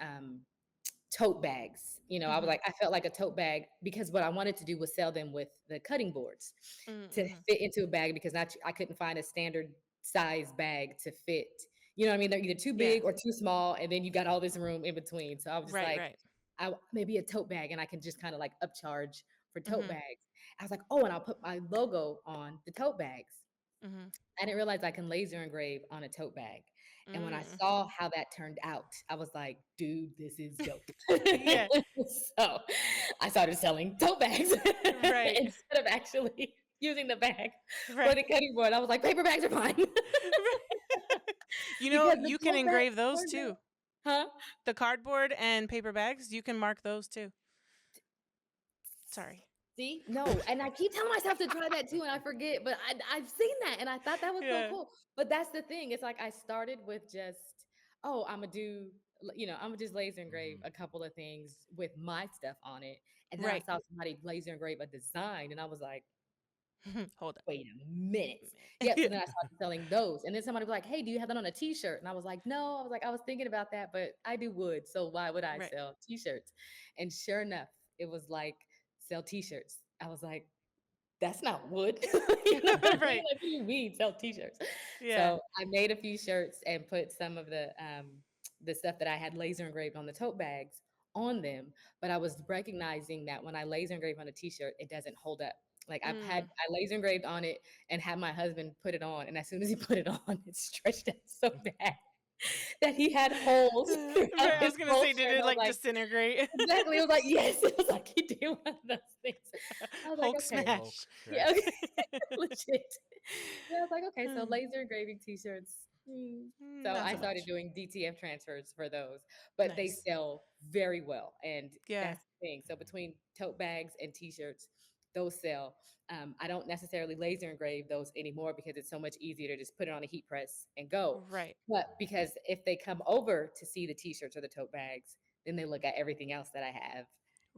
tote bags. I was
Mhm.
like, I felt like a tote bag because what I wanted to do was sell them with the cutting boards to
Mhm.
fit into a bag because I couldn't find a standard size bag to fit. You know what I mean? They're either too
Yeah.
big or too small, and then you got all this room in between. So I was just
Right,
like,
right.
maybe a tote bag, and I can just kind of like upcharge for tote
Mhm.
bags. I was like, oh, and I'll put my logo on the tote bags.
Mhm.
I didn't realize I can laser engrave on a tote bag. And when I saw
Mhm.
how that turned out, I was like, dude, this is dope.
Yeah.
So I started selling tote bags
Right.
instead of actually using the bag for
Right.
the cutting board. I was like, paper bags are fine. Because the
You can
tote bag
engrave those
turned out,
too.
huh?
The cardboard and paper bags, you can mark those too. Sorry.
See, no, and I keep telling myself to try that too, and I forget. But I've seen that, and I thought that was so
Yeah.
cool. But that's the thing. It's like I started with just, oh, I'm gonna just laser engrave
Mhm.
a couple of things with my stuff on it, and then I
Right.
saw somebody laser engrave a design, and I was like,
Hold
wait a minute.
up.
Yep. So then I started selling those, and then somebody was like, hey, do you have that on a T-shirt? And I was like, no. I was like, I was thinking about that, but I do wood, so why would I
Right.
sell T-shirts? And sure enough, it was like sell T-shirts. I was like, that's not wood. You know what I mean?
Right.
Like, what do you mean sell T-shirts?
Yeah.
So I made a few shirts and put some of the stuff that I had laser engraved on the tote bags on them. But I was recognizing that when I laser engrave on a T-shirt, it doesn't hold up. Like
Mm.
I laser engraved on it and had my husband put it on, and as soon as he put it on, it stretched out so bad that he had holes throughout
Right. I
his
was gonna
whole
say, did
shirt. And
it
I was
like
like,
disintegrate?
exactly. It was like, yes. It was like he did one of those things. I was like,
Hulk
okay.
Hulk
smash.
Yeah,
crash.
legit. Yeah, I was like, okay, so
Hmm.
laser engraving T-shirts. So
Not
I
so
started
much.
doing DTF transfers for those, but they
Nice.
sell very well, and
Yeah.
that's the thing. So between tote bags and T-shirts, those sell. I don't necessarily laser engrave those anymore because it's so much easier to just put it on a heat press and go.
Right.
But because if they come over to see the T-shirts or the tote bags, then they look at everything else that I have.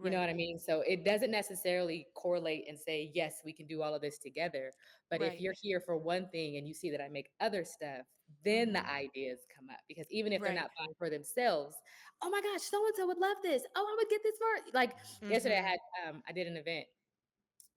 You know
Right.
what I mean? So it doesn't necessarily correlate and say, yes, we can do all of this together. But if
Right.
you're here for one thing and you see that I make other stuff, then the
Mhm.
ideas come up. Because even if they're
Right.
not buying for themselves, oh my gosh, so and so would love this. Oh, I would get this for like yesterday.
Mhm.
I did an event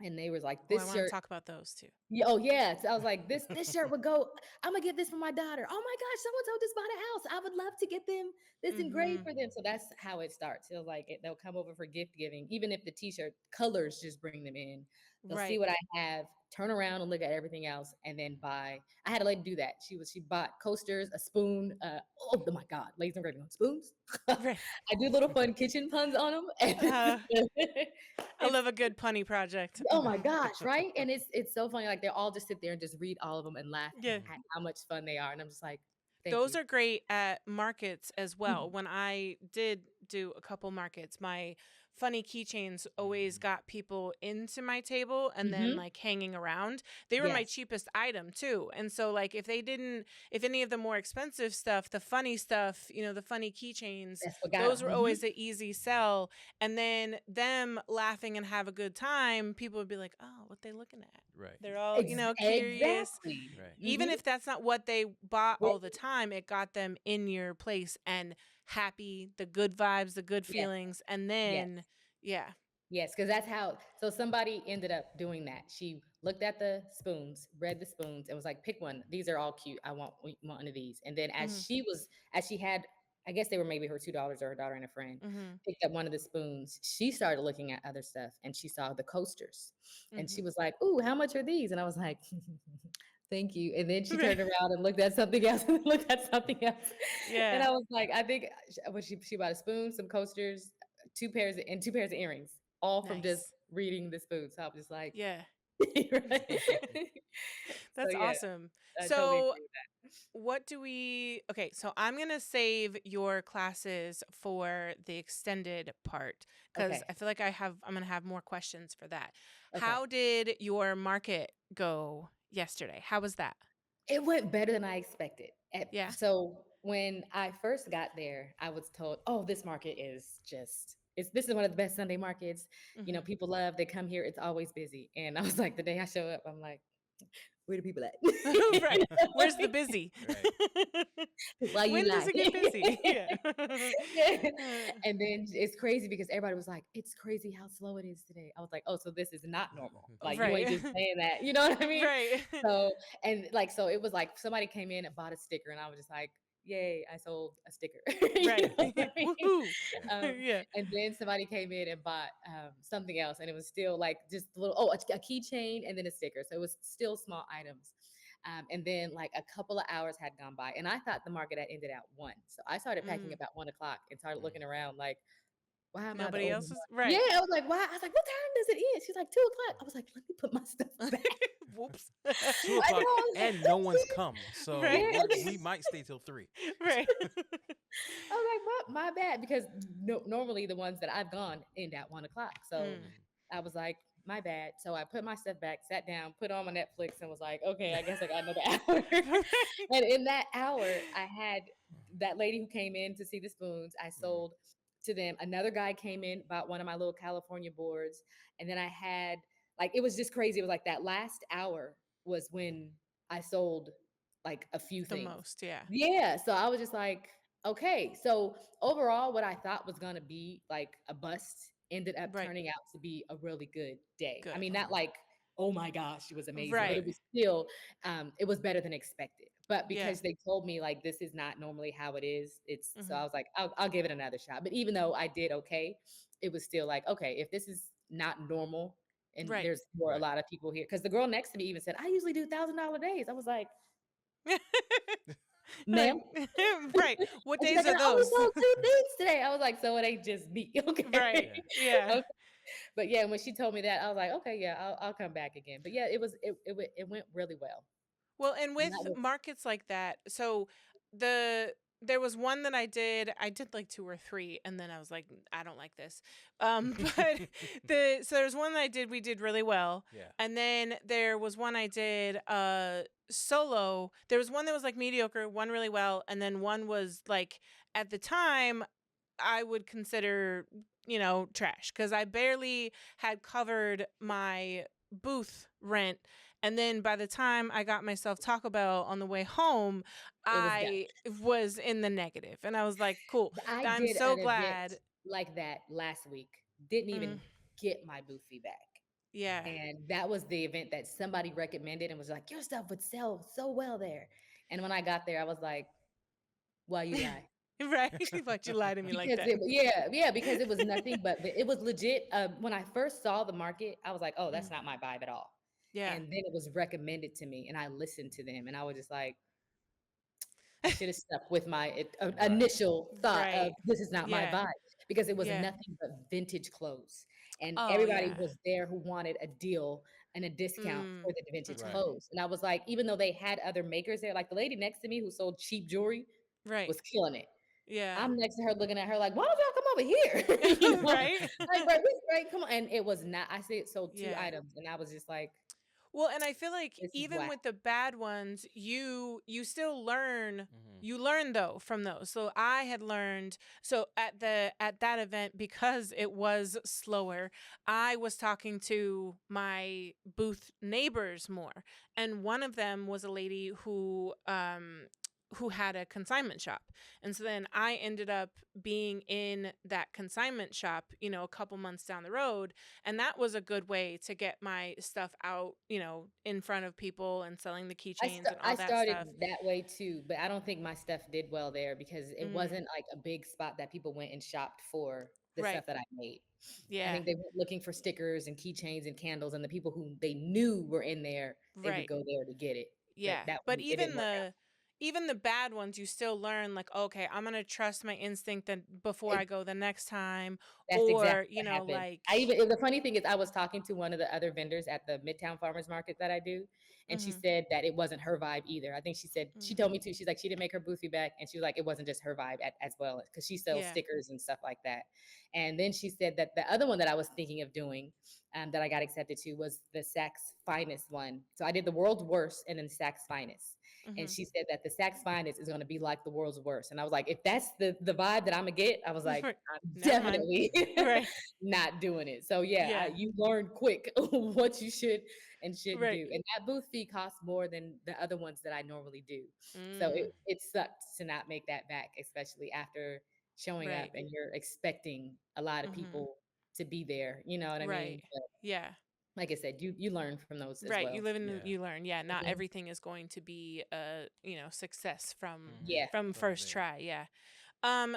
and they was like,
Oh, I
this
want to
shirt.
talk about those too.
Yeah, oh yeah. So I was like, this shirt would go. I'm gonna get this for my daughter. Oh my gosh, so and so just bought a house. I would love to get them this engraved
Mhm.
for them. So that's how it starts. It was like they'll come over for gift giving, even if the t-shirt colors just bring them in. They'll see
Right.
what I have, turn around and look at everything else, and then buy. I had a lady do that. She bought coasters, a spoon. Oh my God, laser engraving on spoons.
Right.
I do little fun kitchen puns on them, and
Uh, I
it's
love a good punny project.
oh my gosh, right? And it's so funny. Like they all just sit there and just read all of them and laugh
Yeah.
at how much fun they are. And I'm just like, thank
Those
you.
are great at markets as well.
Mhm.
When I did do a couple markets, my funny keychains always
Mhm.
got people into my table and then
Mhm.
like hanging around. They were my
Yes.
cheapest item too. And so like if any of the more expensive stuff, the funny stuff, the funny keychains,
That's what got
those
them.
were
Mhm.
always the easy sell. And then them laughing and have a good time, people would be like, "Oh, what they looking at?"
Right.
They're all, curious.
Exactly.
Right.
Even
Mhm.
if that's not what they bought all the time, it got them in your place and happy, the good vibes, the good
Yes.
feelings. And
Yes.
then, yeah.
Yes, because that's how. So somebody ended up doing that. She looked at the spoons, read the spoons, and was like, "Pick one. These are all cute. I want one of these." And then
Hmm.
as she had, I guess they were maybe her $2 or her daughter and a friend,
Hmm.
picked up one of the spoons. She started looking at other stuff, and she saw the coasters, and she
Hmm.
was like, "Ooh, how much are these?" And I was like, "Thank you." And then she
Right.
turned around and looked at something else, and looked at something else, and
Yeah.
I was like, "I think she bought a spoon, some coasters, two pairs of earrings." All from just
Nice.
reading the spoon. So I was just like,
Yeah.
Right? So
That's
yeah,
awesome.
I totally
So
agree with that.
what do we okay, so I'm gonna save your classes for the extended part because
Okay.
I feel like I'm gonna have more questions for that.
Okay.
How did your market go yesterday? How was that?
It went better than I expected.
Yeah.
So when I first got there, I was told, "Oh, this market is just this is one of the best Sunday markets. You know,
Hmm.
people love, they come here, it's always busy." And I was like, the day I show up, I'm like, "Where the people at?"
Right. Where's the busy?
Right.
Why you
When does
lie?
it get busy? Yeah.
Yeah.
Uh,
And then it's crazy because everybody was like, "It's crazy how slow it is today." I was like, "Oh, so this is not normal. Like you ain't
right.
just saying that." You know what I mean?
Right.
So and like so it was like somebody came in and bought a sticker and I was just like, "Yay, I sold a sticker." You
Right.
know what I mean?
Woohoo.
Um,
Yeah.
and then somebody came in and bought something else and it was still like just a little a keychain and then a sticker. So it was still small items. And then like a couple of hours had gone by, and I thought the market had ended at 1. So I started packing
Mm.
about 1 o'clock and started looking around like, why am I the
Nobody
only
else is
one? Yeah,
right.
I was like, why? I was like, what time does it end? She's like 2 o'clock. I was like, let me put my stuff back.
Whoops.
Two
I know.
o'clock,
I was like,
and no one's come, so
Right.
yeah,
we
okay.
might stay till 3.
Right.
I was like, my bad, because normally the ones that I've gone end at 1 o'clock. So
Mm.
I was like, my bad. So I put my stuff back, sat down, put on my Netflix, and was like, okay, I guess I got another hour.
Right.
And in that hour, I had that lady who came in to see the spoons. I sold to them. Another guy came in, bought one of my little California boards. And then I had, like, it was just crazy. It was like that last hour was when I sold like a few
The
things.
most, yeah.
Yeah. So I was just like, okay. So overall, what I thought was going to be like a bust ended up
Right.
turning out to be a really good day. I
Good.
mean, not like, oh my gosh, it was amazing, but
Right.
it was still, it was better than expected. But
Yeah.
because they told me like this is not normally how it is, it's so I
Hmm.
was like, I'll give it another shot. But even though I did okay, it was still like, okay, if this is not normal and
Right.
there's more a
Right.
lot of people here, because the girl next to me even said, I usually do $1,000 days. I was like,
Like,
ma'am.
right. What
And she's
days
like,
are
I only
those?
sold 2 things today. I was like, so it ain't just me.
Right.
Okay.
Yeah.
Yeah.
Okay. But yeah, when she told me that, I was like, okay, yeah, I'll come back again. But yeah, it went really well.
Well, and
And
with
that was
markets like that, so the there was one that I did. I did like two or three, and then I was like, I don't like this. But there's one that I did. We did really well,
Yeah.
and then there was one I did solo. There was one that was like mediocre, one really well, and then one was like at the time I would consider, trash because I barely had covered my booth rent. And then by the time I got myself Taco Bell on the way home,
it was done.
I was in the negative. And I was like, cool.
I
I'm
did
so
an event
glad.
like that last week. Didn't
Mm,
even get my booth feedback.
yeah.
And that was the event that somebody recommended and was like, your stuff would sell so well there. And when I got there, I was like, why you lie?
Right. Why'd you lie to me like
Because
that?
yeah, because it was nothing but it was legit. When I first saw the market, I was like, oh, that's
Mm,
not my vibe at all.
yeah.
And then it was recommended to me, and I listened to them, and I was just like, I should have stuck with my
Right.
initial thought of
Right.
this is not my
Yeah.
vibe, because it was
Yeah.
nothing but vintage clothes, and
Oh,
everybody
yeah.
was there who wanted a deal and a discount
Mm,
for the vintage
Right.
mm-hmm.
clothes. And I was like, even though they had other makers there, like the lady next to me who sold cheap jewelry
Right.
was killing it.
Yeah.
I'm next to her looking at her like, why don't y'all come over here?
Right.
Like, right, come on. And it was not, I said, sold two
Yeah.
items, and I was just like,
Well, and I feel like
this is
even
whack.
with the bad ones, you still learn.
Hmm.
You learn though from those. So I had learned. So at that event, because it was slower, I was talking to my booth neighbors more, and one of them was a lady who had a consignment shop. And so then I ended up being in that consignment shop, a couple months down the road. And that was a good way to get my stuff out, in front of people and selling the keychains and
I
all that
started
stuff.
that way too, but I don't think my stuff did well there because it
Mm,
wasn't like a big spot that people went and shopped for the
right.
stuff that I made. I
Yeah.
think they went looking for stickers and keychains and candles, and the people who they knew were in there, they would
Right.
go there to get it. But
Yeah.
that
But
it didn't work out.
even the bad ones, you still learn like, okay, I'm gonna trust my instinct that before
It,
I go the next time,
That's
or,
exactly what happened.
like,
The funny thing is I was talking to one of the other vendors at the Midtown Farmers Market that I do, and she
mhm,
said that it wasn't her vibe either. I think she said she
mm,
told me too. She's like she didn't make her booth feedback, and she was like it wasn't just her vibe as well because she sells
yeah.
stickers and stuff like that. And then she said that the other one that I was thinking of doing, that I got accepted to was the Saks Finest one. So I did the World's Worst and then Saks Finest. And
Mhm.
she said that the Saks Finest is going to be like the world's worst. And I was like, if that's the vibe that I'm gonna get, I was like, I'm
Never mind.
definitely
Right.
not doing it. So yeah,
Yeah.
you learn quick what you should and shouldn't
Right.
do. And that booth fee costs more than the other ones that I normally do. So
Mm,
it sucked to not make that back, especially after showing up
right.
and you're expecting a lot of
Mhm.
people to be there. You know what I
Right.
mean? But
Yeah.
like I said, you learn from those as
Right. You
well.
live and
Yeah.
you learn. Yeah. Not
Mhm.
everything is going to be a, success
Mm-hmm.
Yeah.
from
From
first
there.
try. Yeah.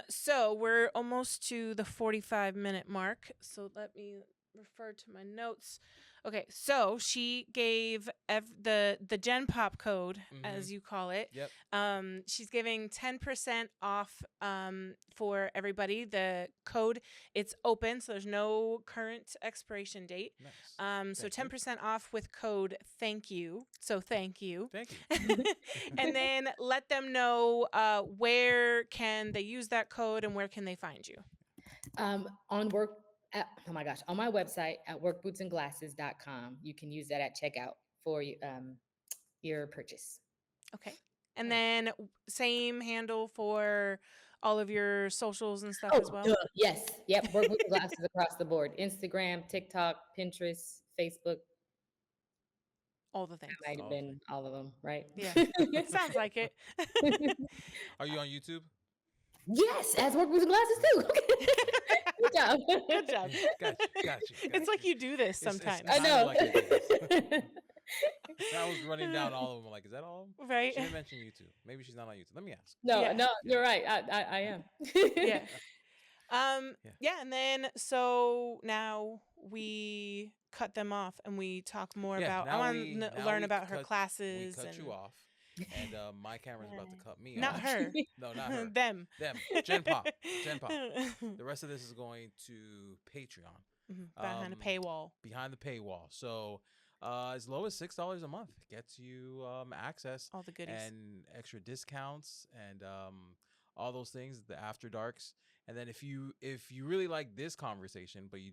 So we're almost to the 45-minute mark. So let me refer to my notes. Okay, so she gave the Gen Pop code,
Mm-hmm.
as you call it.
Yep.
She's giving 10% off for everybody. The code, it's open, so there's no current expiration date.
Nice.
So
Thank you.
10% off with code thank you. So thank you.
Thank you.
And then let them know where can they use that code and where can they find you.
On work oh my gosh, on my website at workbootsandglasses.com, you can use that at checkout for your purchase.
Okay. And
Nice.
then same handle for all of your socials and stuff as
Oh,
well.
duh, yes. Yep, work boots and glasses across the board. Instagram, TikTok, Pinterest, Facebook.
All the
That
things.
might have
All
been all of them, right?
Yeah. Sounds like it.
Are you on YouTube?
Yes, as work boots and glasses too. Good job.
Good job.
Got you. Got you. Got
It's like
you.
you do this
It's
sometimes.
I
kind of
know.
like I do this. I was running down all of them. Like, is that all of them?
Right?
She didn't mention YouTube. Maybe she's not on YouTube. Let me ask.
No,
Yeah.
no,
Yeah.
you're right. I am.
Yeah.
Yeah.
Yeah, and then so now we cut them off and we talk more
Yeah.
about I want to
Now
learn
we
about her
cut
classes
cut you
and
off, and my camera's about to cut me
not
off.
her.
No, not her.
Them.
Them. Gen Pop. Gen Pop. The rest of this is going to Patreon.
Behind a
Um,
paywall.
behind the paywall. So as low as $6 a month gets you access
All the goodies.
and extra discounts and all those things, the after darks. And then if you really like this conversation, but you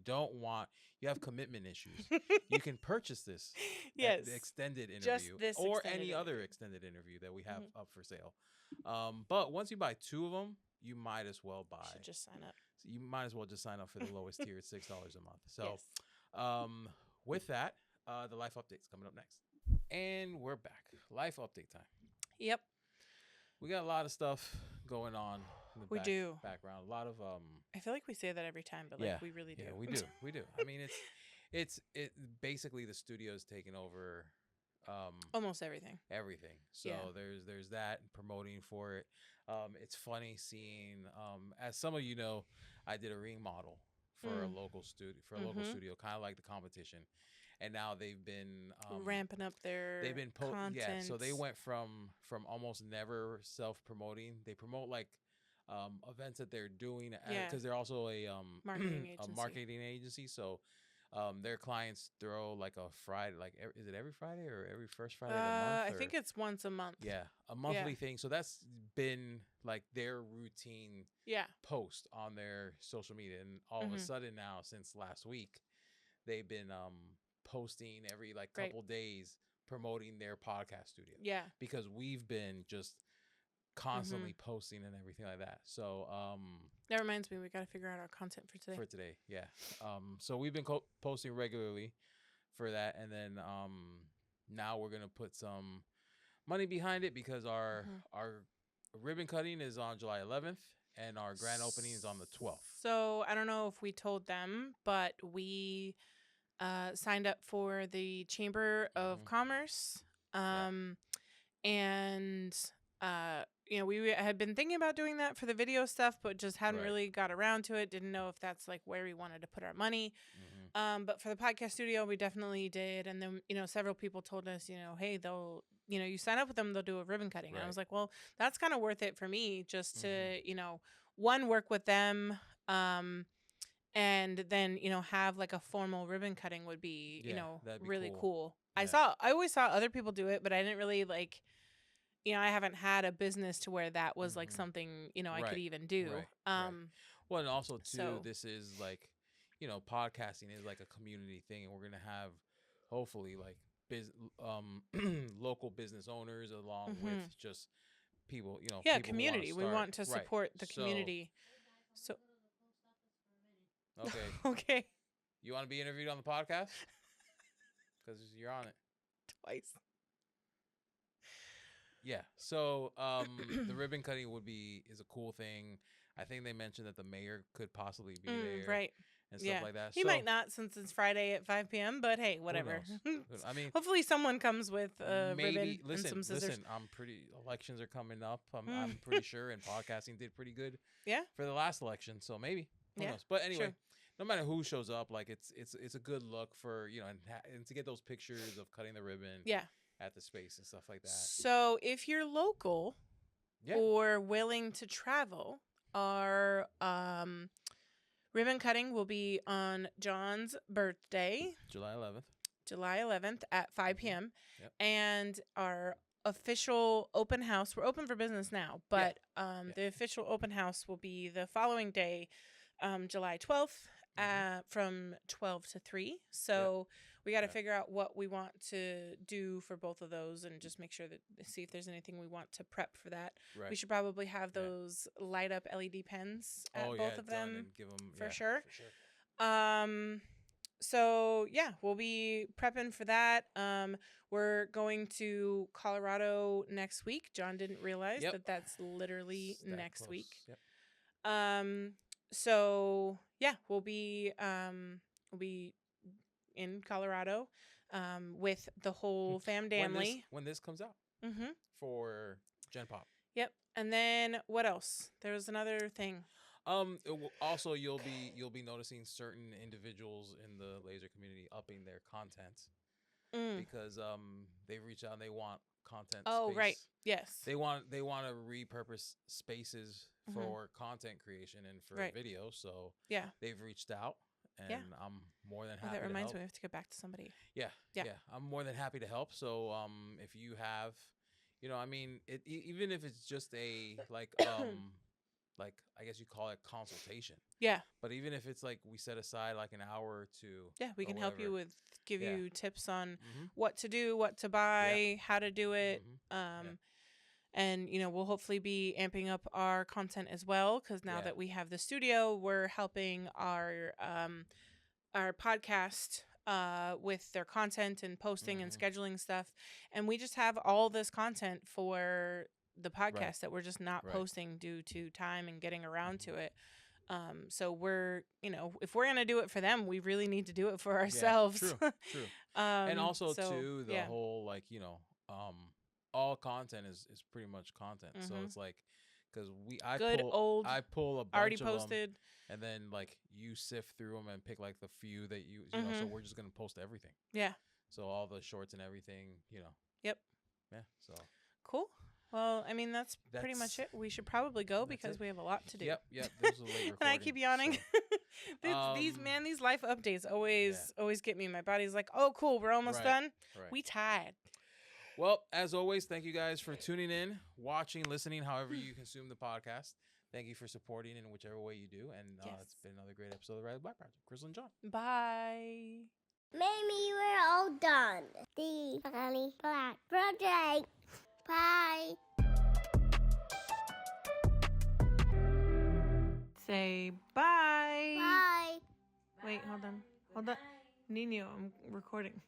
have commitment issues, you can purchase this
Yes.
the extended
Just
interview
this
or
extended
any other
interview.
extended interview that we have
Mhm.
up for sale. But once you buy two of them, you might as well
You
buy.
should just sign up.
You might as well just sign up for the lowest tier at $6 a month. So,
Yes.
with that, the life update's coming up next, and we're back. Life update time.
Yep.
We got a lot of stuff going on in the
We do.
background. A lot of
I feel like we say that every time, but
yeah,
like we really do.
yeah, we do, we do. I mean, it's basically the studio's taken over
Almost everything.
everything. So
Yeah.
there's that and promoting for it. It's funny seeing as some of you know, I did a ring model for a local studio, kind of like the competition, and now they've been
Ramping up their
they've been
content.
yeah. So they went from almost never self promoting. They promote like events that they're doing
Yeah.
because they're also a
Marketing
a
agency.
marketing agency. So their clients throw like a Friday, like is it every Friday or every first Friday of the month?
I think it's once a month.
Yeah, a monthly thing. So that's been like their routine
Yeah.
post on their social media, and all of a sudden now, since last week, they've been posting every like
Right.
couple days promoting their podcast studio
Yeah.
because we've been just constantly posting and everything like that. So
That reminds me, we got to figure out our content for today.
yeah. So we've been posting regularly for that, and then now we're gonna put some money behind it because our ribbon cutting is on July 11th and our grand opening is on the 12th.
So I don't know if we told them, but we signed up for the Chamber of Commerce. And we had been thinking about doing that for the video stuff, but just hadn't
Right.
really got around to it. Didn't know if that's like where we wanted to put our money. But for the podcast studio, we definitely did. And then, several people told us, hey, they'll, you sign up with them, they'll do a ribbon cutting. And I was like, well, that's kind of worth it for me just to, one, work with them. and then have like a formal ribbon cutting would be
Yeah, that'd be
really
cool.
cool.
Yeah.
I always saw other people do it, but I didn't really like, I haven't had a business to where that was like something I could
Right.
even do.
Right. Well, and also too,
So
this is like, podcasting is like a community thing, and we're gonna have hopefully like local business owners along with just people,
yeah,
people who want
community.
to
We
start.
want to
Right.
support the
So,
community. So
okay,
okay,
you want to be interviewed on the podcast because you're on it.
twice.
Yeah. So the ribbon cutting is a cool thing. I think they mentioned that the mayor could possibly be there,
Right.
and stuff
Yeah.
like that.
He
So
might not, since it's Friday at 5 p.m., but hey, whatever.
I mean,
Hopefully someone comes with a ribbon
maybe
and some scissors.
listen. Elections are coming up. I'm pretty sure, and podcasting did pretty good.
Yeah.
For the last election, so maybe who
Yeah,
knows. But anyway,
sure.
no matter who shows up, like it's a good look for and to get those pictures of cutting the ribbon.
Yeah.
At the space and stuff like that.
So if you're local or willing to travel, our ribbon cutting will be on John's birthday,
July
11th at 5 p.m.
Yep.
And our official open house, we're open for business now, but the official open house will be the following day, July 12th from 12 to 3. So we got to figure out what we want to do for both of those and just make sure that see if there's anything we want to prep for that.
Right.
We should probably have those light up LED pens at both of them,
and give them
for sure.
For sure.
So yeah, we'll be prepping for that. We're going to Colorado next week. John didn't realize that that's literally next
close.
week.
Yep.
So yeah, we'll be in Colorado, with the whole family.
When this comes out.
Mm-hmm.
For Gen Pop.
Yep. And then what else? There was another thing.
Also, you'll be noticing certain individuals in the laser community upping their content because they've reached out and they want content.
Oh,
space.
right. Yes.
They want to repurpose spaces for content creation and for video. So
yeah, they've
reached out, and I'm more than happy.
That reminds
to help.
me, we have to get back to somebody.
Yeah. I'm more than happy to help. So if you have, I mean, even if it's just a like like I guess you call it consultation.
Yeah.
But even if it's like we set aside like an hour or two.
Yeah, we can help you with give you tips on
Mm-hmm.
what to do, what to buy, how to do it. And we'll hopefully be amping up our content as well, because now that we have the studio, we're helping our podcast with their content and posting and scheduling stuff, and we just have all this content for the podcast that we're just not posting due to time and getting around to it. So we're, if we're gonna do it for them, we really need to do it for ourselves.
Yeah, true. And also too, the whole like all content is pretty much content. So it's like, because I pull a bunch
already
of
posted,
them, and then like you sift through them and pick like the few that you know. So we're just gonna post everything.
Yeah.
So all the shorts and everything,
Yep.
Yeah. So
cool. Well, I mean, that's pretty much it. We should probably go because we have a lot to do.
Yep. There's a late recording.
And I keep yawning.
So.
These life updates always get me. My body's like, oh, cool, we're almost done.
Right.
We tired.
Well, as always, thank you guys for tuning in, watching, listening, however you consume the podcast. Thank you for supporting in whichever way you do. And it's been another great episode of the Riley Black Project. Crystal and John.
Bye.
Maybe we're all done. The Riley Black Project. Bye.
Say bye.
Bye.
Wait, hold on. Nino, I'm recording.